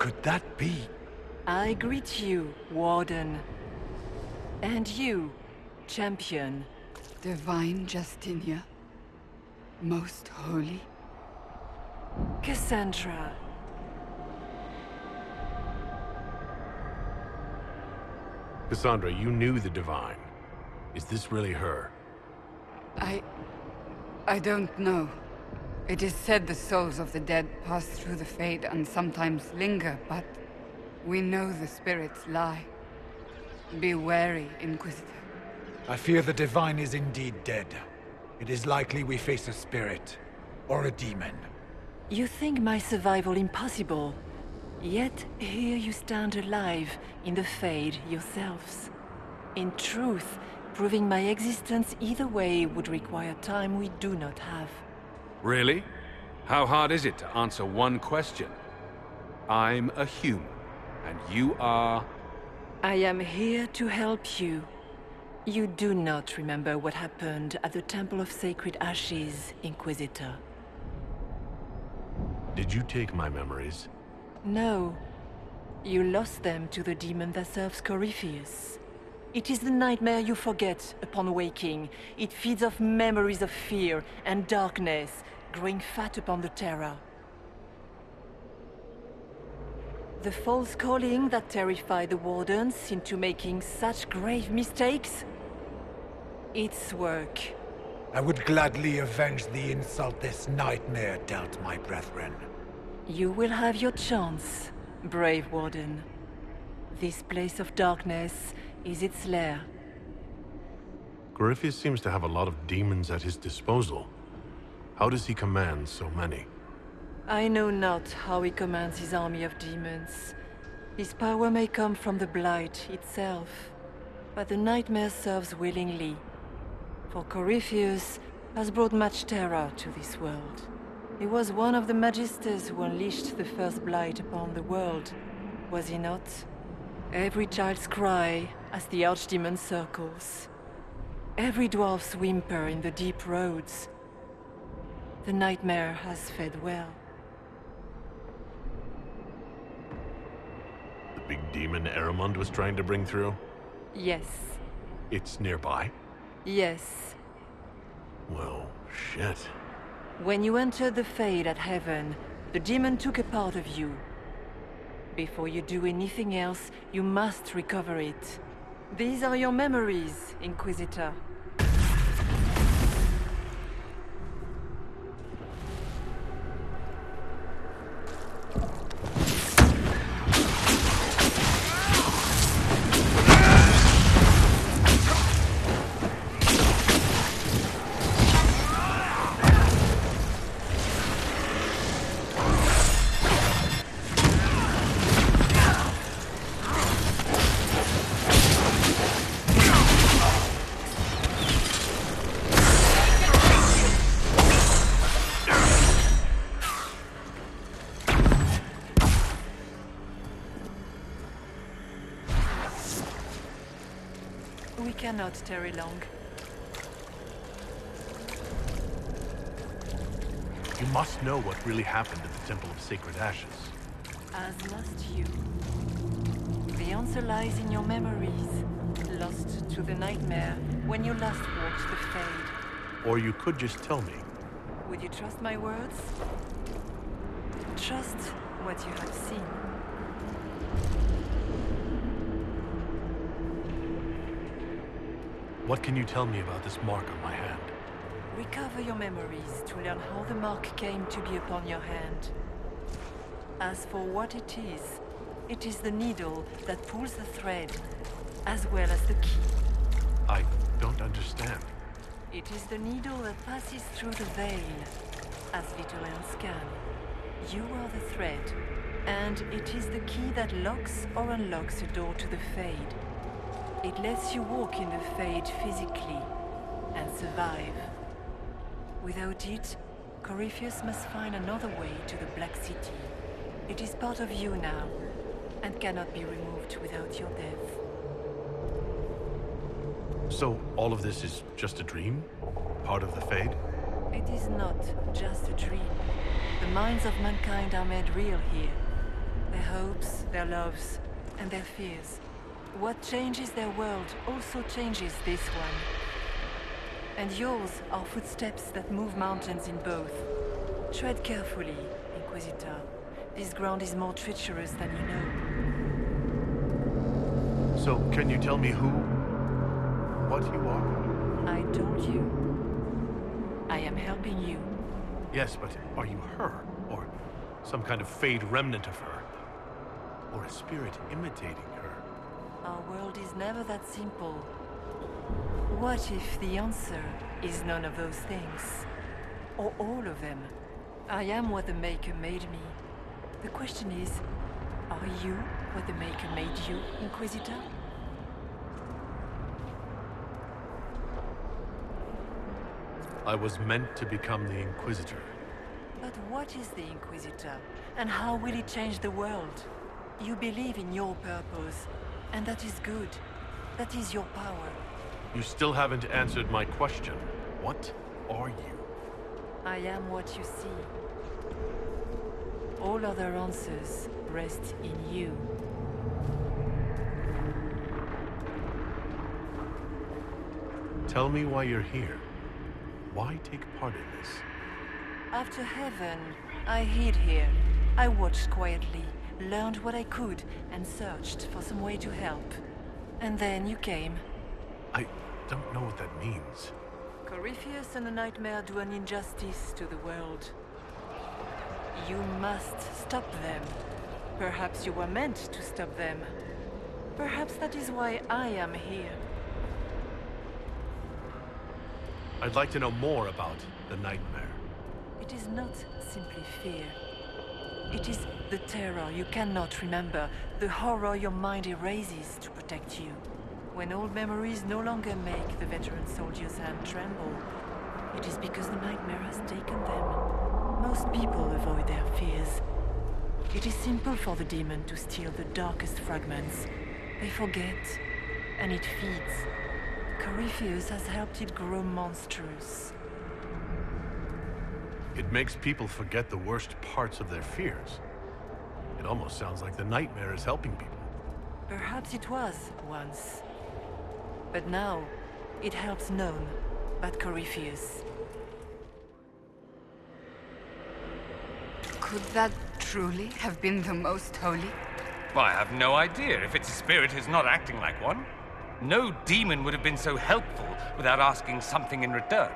could that be? I greet you, Warden. And you, Champion. Divine Justinia. Most holy. Cassandra. Cassandra, you knew the Divine. Is this really her? I don't know. It is said the souls of the dead pass through the Fade and sometimes linger, but we know the spirits lie. Be wary, Inquisitor. I fear the Divine is indeed dead. It is likely we face a spirit, or a demon. You think my survival impossible, yet here you stand alive in the Fade yourselves. In truth, proving my existence either way would require time we do not have. Really? How hard is it to answer one question? I'm a human, and you are... I am here to help you. You do not remember what happened at the Temple of Sacred Ashes, Inquisitor. Did you take my memories? No. You lost them to the demon that serves Corypheus. It is the nightmare you forget upon waking. It feeds off memories of fear and darkness, growing fat upon the terror. The false calling that terrified the Wardens into making such grave mistakes? Its work. I would gladly avenge the insult this nightmare dealt my brethren. You will have your chance, brave Warden. This place of darkness is its lair. Corypheus seems to have a lot of demons at his disposal. How does he command so many? I know not how he commands his army of demons. His power may come from the Blight itself, but the nightmare serves willingly. For Corypheus has brought much terror to this world. He was one of the Magisters who unleashed the first Blight upon the world, was he not? Every child's cry as the Archdemon circles. Every dwarf's whimper in the deep roads. The nightmare has fed well. The big demon Aramond was trying to bring through? Yes. It's nearby? Yes. Well, shit. When you entered the Fade at Heaven, the demon took a part of you. Before you do anything else, you must recover it. These are your memories, Inquisitor. We cannot tarry long. You must know what really happened at the Temple of Sacred Ashes. As must you. The answer lies in your memories, lost to the nightmare when you last walked the Fade. Or you could just tell me. Would you trust my words? Trust what you have seen. What can you tell me about this mark on my hand? Recover your memories to learn how the mark came to be upon your hand. As for what it is the needle that pulls the thread, as well as the key. I don't understand. It is the needle that passes through the veil, as little else can. You are the thread, and it is the key that locks or unlocks a door to the Fade. It lets you walk in the Fade physically, and survive. Without it, Corypheus must find another way to the Black City. It is part of you now, and cannot be removed without your death. So, all of this is just a dream? Part of the Fade? It is not just a dream. The minds of mankind are made real here. Their hopes, their loves, and their fears. What changes their world also changes this one. And yours are footsteps that move mountains in both. Tread carefully, Inquisitor. This ground is more treacherous than you know. So, can you tell me what you are? I told you. I am helping you. Yes, but are you her? Or some kind of Fade remnant of her? Or a spirit imitating her? Our world is never that simple. What if the answer is none of those things? Or all of them? I am what the Maker made me. The question is, are you what the Maker made you, Inquisitor? I was meant to become the Inquisitor. But what is the Inquisitor? And how will it change the world? You believe in your purpose, and that is good. That is your power. You still haven't answered my question. What are you? I am what you see. All other answers rest in you. Tell me why you're here. Why take part in this? After heaven, I hid here. I watched quietly, learned what I could, and searched for some way to help. And then you came. I don't know what that means. Corypheus and the Nightmare do an injustice to the world. You must stop them. Perhaps you were meant to stop them. Perhaps that is why I am here. I'd like to know more about the Nightmare. It is not simply fear. It is the terror you cannot remember, the horror your mind erases to protect you. When old memories no longer make the veteran soldier's hand tremble, it is because the Nightmare has taken them. Most people avoid their fears. It is simple for the demon to steal the darkest fragments. They forget, and it feeds. Corypheus has helped it grow monstrous. It makes people forget the worst parts of their fears. It almost sounds like the Nightmare is helping people. Perhaps it was once. But now, it helps none but Corypheus. Could that truly have been the most holy? Well, I have no idea if its spirit is not acting like one. No demon would have been so helpful without asking something in return.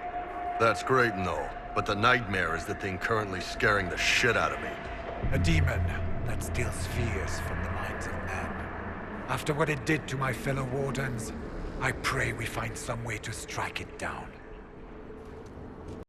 That's great and all, but the Nightmare is the thing currently scaring the shit out of me. A demon that steals fears from the minds of men. After what it did to my fellow Wardens, I pray we find some way to strike it down.